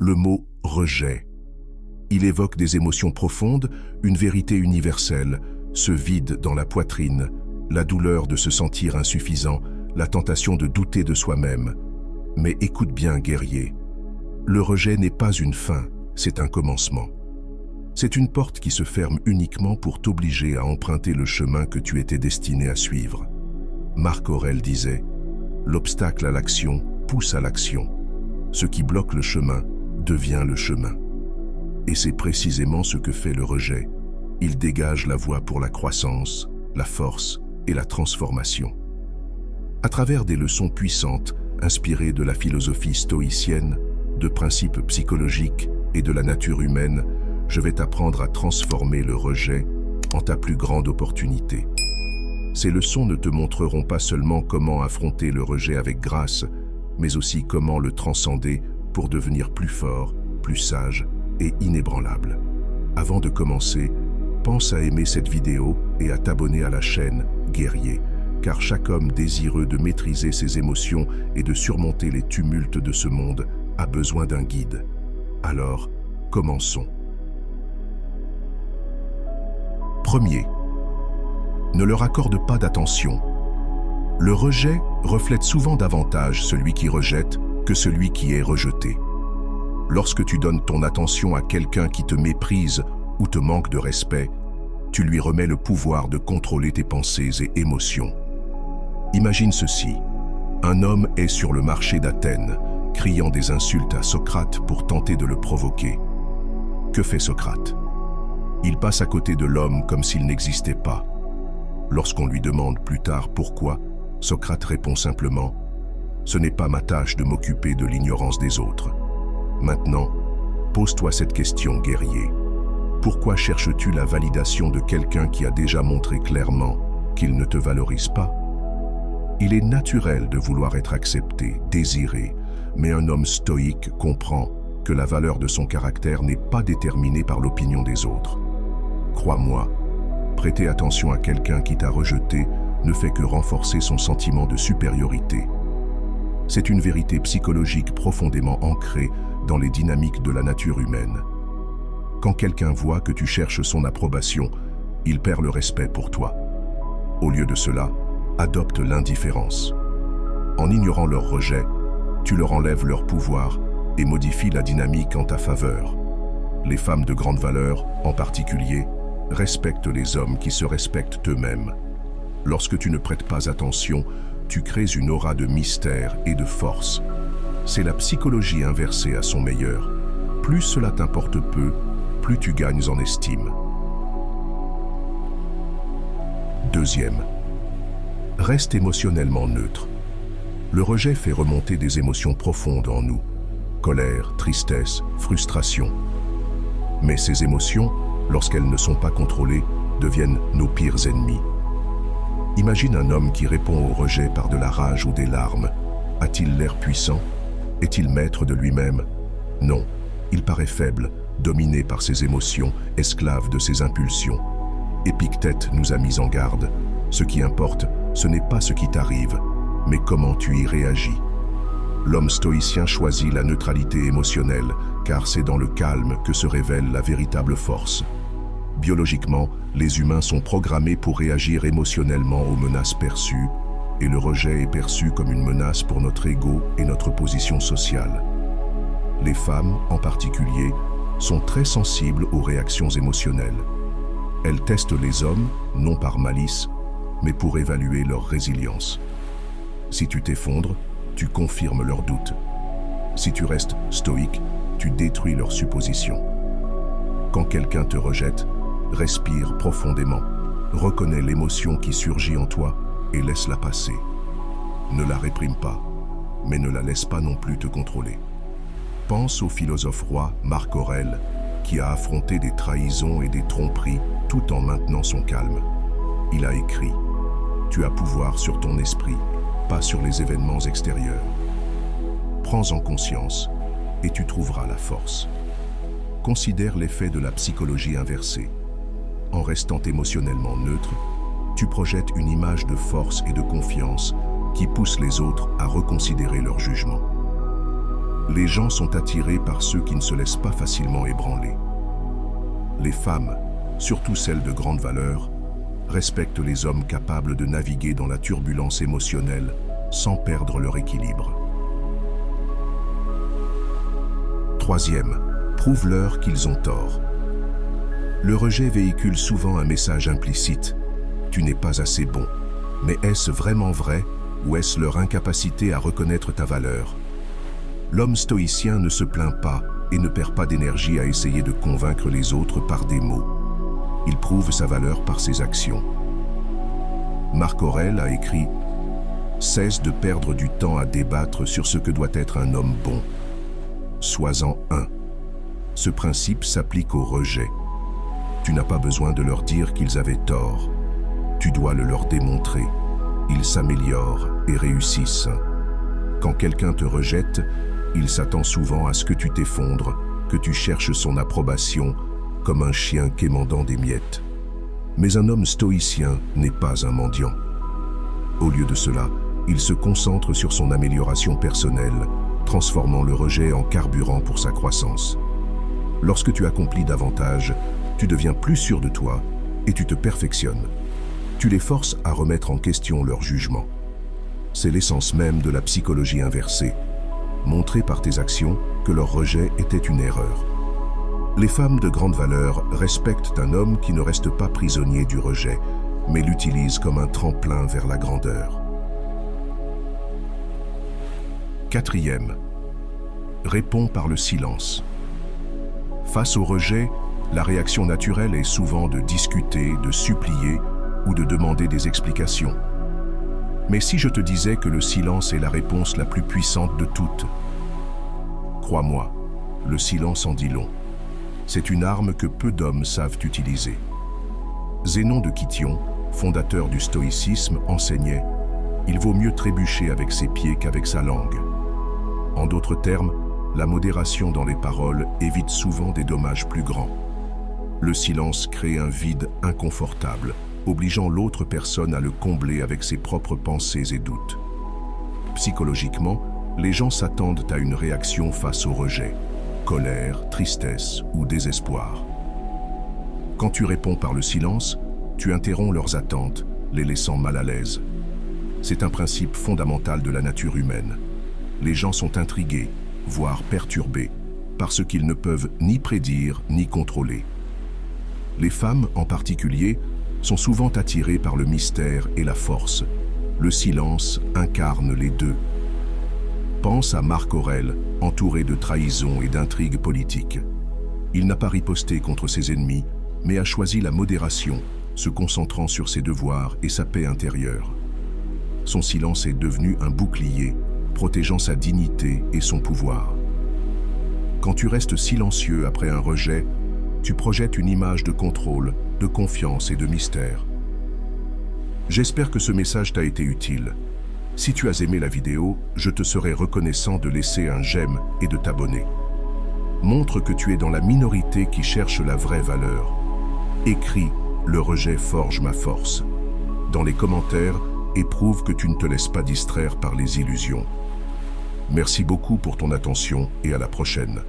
le mot « rejet ». Il évoque des émotions profondes, une vérité universelle, ce vide dans la poitrine, la douleur de se sentir insuffisant, la tentation de douter de soi-même. Mais écoute bien, guerrier, le rejet n'est pas une fin, c'est un commencement. C'est une porte qui se ferme uniquement pour t'obliger à emprunter le chemin que tu étais destiné à suivre. Marc Aurèle disait « L'obstacle à l'action pousse à l'action. Ce qui bloque le chemin devient le chemin. » Et c'est précisément ce que fait le rejet. Il dégage la voie pour la croissance, la force et la transformation. À travers des leçons puissantes, inspirées de la philosophie stoïcienne, de principes psychologiques et de la nature humaine, je vais t'apprendre à transformer le rejet en ta plus grande opportunité. Ces leçons ne te montreront pas seulement comment affronter le rejet avec grâce, mais aussi comment le transcender pour devenir plus fort, plus sage et inébranlable. Avant de commencer, pense à aimer cette vidéo et à t'abonner à la chaîne Guerrier, car chaque homme désireux de maîtriser ses émotions et de surmonter les tumultes de ce monde a besoin d'un guide. Alors, commençons. Premier, ne leur accorde pas d'attention. Le rejet reflète souvent davantage celui qui rejette que celui qui est rejeté. Lorsque tu donnes ton attention à quelqu'un qui te méprise ou te manque de respect, tu lui remets le pouvoir de contrôler tes pensées et émotions. Imagine ceci. Un homme est sur le marché d'Athènes, criant des insultes à Socrate pour tenter de le provoquer. Que fait Socrate? Il passe à côté de l'homme comme s'il n'existait pas. Lorsqu'on lui demande plus tard pourquoi, Socrate répond simplement « Ce n'est pas ma tâche de m'occuper de l'ignorance des autres. » Maintenant, pose-toi cette question, guerrier. Pourquoi cherches-tu la validation de quelqu'un qui a déjà montré clairement qu'il ne te valorise pas? Il est naturel de vouloir être accepté, désiré, mais un homme stoïque comprend que la valeur de son caractère n'est pas déterminée par l'opinion des autres. Crois-moi, prêter attention à quelqu'un qui t'a rejeté ne fait que renforcer son sentiment de supériorité. C'est une vérité psychologique profondément ancrée dans les dynamiques de la nature humaine. Quand quelqu'un voit que tu cherches son approbation, il perd le respect pour toi. Au lieu de cela, adopte l'indifférence. En ignorant leur rejet, tu leur enlèves leur pouvoir et modifies la dynamique en ta faveur. Les femmes de grande valeur, en particulier, respectent les hommes qui se respectent eux-mêmes. Lorsque tu ne prêtes pas attention, tu crées une aura de mystère et de force. C'est la psychologie inversée à son meilleur. Plus cela t'importe peu, plus tu gagnes en estime. Deuxième, reste émotionnellement neutre. Le rejet fait remonter des émotions profondes en nous. Colère, tristesse, frustration. Mais ces émotions, lorsqu'elles ne sont pas contrôlées, deviennent nos pires ennemis. Imagine un homme qui répond au rejet par de la rage ou des larmes. A-t-il l'air puissant? Est-il maître de lui-même? Non, il paraît faible, dominé par ses émotions, esclave de ses impulsions. Épictète nous a mis en garde. Ce qui importe, ce n'est pas ce qui t'arrive, mais comment tu y réagis. L'homme stoïcien choisit la neutralité émotionnelle, car c'est dans le calme que se révèle la véritable force. Biologiquement, les humains sont programmés pour réagir émotionnellement aux menaces perçues, et le rejet est perçu comme une menace pour notre ego et notre position sociale. Les femmes, en particulier, sont très sensibles aux réactions émotionnelles. Elles testent les hommes, non par malice, mais pour évaluer leur résilience. Si tu t'effondres, tu confirmes leurs doutes. Si tu restes stoïque, tu détruis leurs suppositions. Quand quelqu'un te rejette, respire profondément, reconnais l'émotion qui surgit en toi et laisse-la passer. Ne la réprime pas, mais ne la laisse pas non plus te contrôler. Pense au philosophe roi Marc Aurèle, qui a affronté des trahisons et des tromperies tout en maintenant son calme. Il a écrit « Tu as pouvoir sur ton esprit, pas sur les événements extérieurs. Prends-en conscience et tu trouveras la force. » Considère l'effet de la psychologie inversée. En restant émotionnellement neutre, tu projettes une image de force et de confiance qui pousse les autres à reconsidérer leur jugement. Les gens sont attirés par ceux qui ne se laissent pas facilement ébranler. Les femmes, surtout celles de grande valeur, respectent les hommes capables de naviguer dans la turbulence émotionnelle sans perdre leur équilibre. Troisième, prouve-leur qu'ils ont tort. Le rejet véhicule souvent un message implicite. Tu n'es pas assez bon. Mais est-ce vraiment vrai ou est-ce leur incapacité à reconnaître ta valeur? L'homme stoïcien ne se plaint pas et ne perd pas d'énergie à essayer de convaincre les autres par des mots. Il prouve sa valeur par ses actions. Marc Aurèle a écrit « Cesse de perdre du temps à débattre sur ce que doit être un homme bon. Sois-en un. » Ce principe s'applique au rejet. Tu n'as pas besoin de leur dire qu'ils avaient tort. Tu dois le leur démontrer. Ils s'améliorent et réussissent. Quand quelqu'un te rejette, il s'attend souvent à ce que tu t'effondres, que tu cherches son approbation, comme un chien quémandant des miettes. Mais un homme stoïcien n'est pas un mendiant. Au lieu de cela, il se concentre sur son amélioration personnelle, transformant le rejet en carburant pour sa croissance. Lorsque tu accomplis davantage, tu deviens plus sûr de toi et tu te perfectionnes. Tu les forces à remettre en question leur jugement. C'est l'essence même de la psychologie inversée. Montrer par tes actions que leur rejet était une erreur. Les femmes de grande valeur respectent un homme qui ne reste pas prisonnier du rejet, mais l'utilise comme un tremplin vers la grandeur. Quatrième, réponds par le silence. Face au rejet, la réaction naturelle est souvent de discuter, de supplier ou de demander des explications. Mais si je te disais que le silence est la réponse la plus puissante de toutes? Crois-moi, le silence en dit long. C'est une arme que peu d'hommes savent utiliser. Zénon de Kition, fondateur du stoïcisme, enseignait « Il vaut mieux trébucher avec ses pieds qu'avec sa langue ». En d'autres termes, la modération dans les paroles évite souvent des dommages plus grands. Le silence crée un vide inconfortable, obligeant l'autre personne à le combler avec ses propres pensées et doutes. Psychologiquement, les gens s'attendent à une réaction face au rejet, colère, tristesse ou désespoir. Quand tu réponds par le silence, tu interromps leurs attentes, les laissant mal à l'aise. C'est un principe fondamental de la nature humaine. Les gens sont intrigués, voire perturbés, par ce qu'ils ne peuvent ni prédire ni contrôler. Les femmes, en particulier, sont souvent attirées par le mystère et la force. Le silence incarne les deux. Pense à Marc Aurèle, entouré de trahisons et d'intrigues politiques. Il n'a pas riposté contre ses ennemis, mais a choisi la modération, se concentrant sur ses devoirs et sa paix intérieure. Son silence est devenu un bouclier, protégeant sa dignité et son pouvoir. Quand tu restes silencieux après un rejet, tu projettes une image de contrôle, de confiance et de mystère. J'espère que ce message t'a été utile. Si tu as aimé la vidéo, je te serai reconnaissant de laisser un j'aime et de t'abonner. Montre que tu es dans la minorité qui cherche la vraie valeur. Écris « Le rejet forge ma force » dans les commentaires et prouve que tu ne te laisses pas distraire par les illusions. Merci beaucoup pour ton attention et à la prochaine.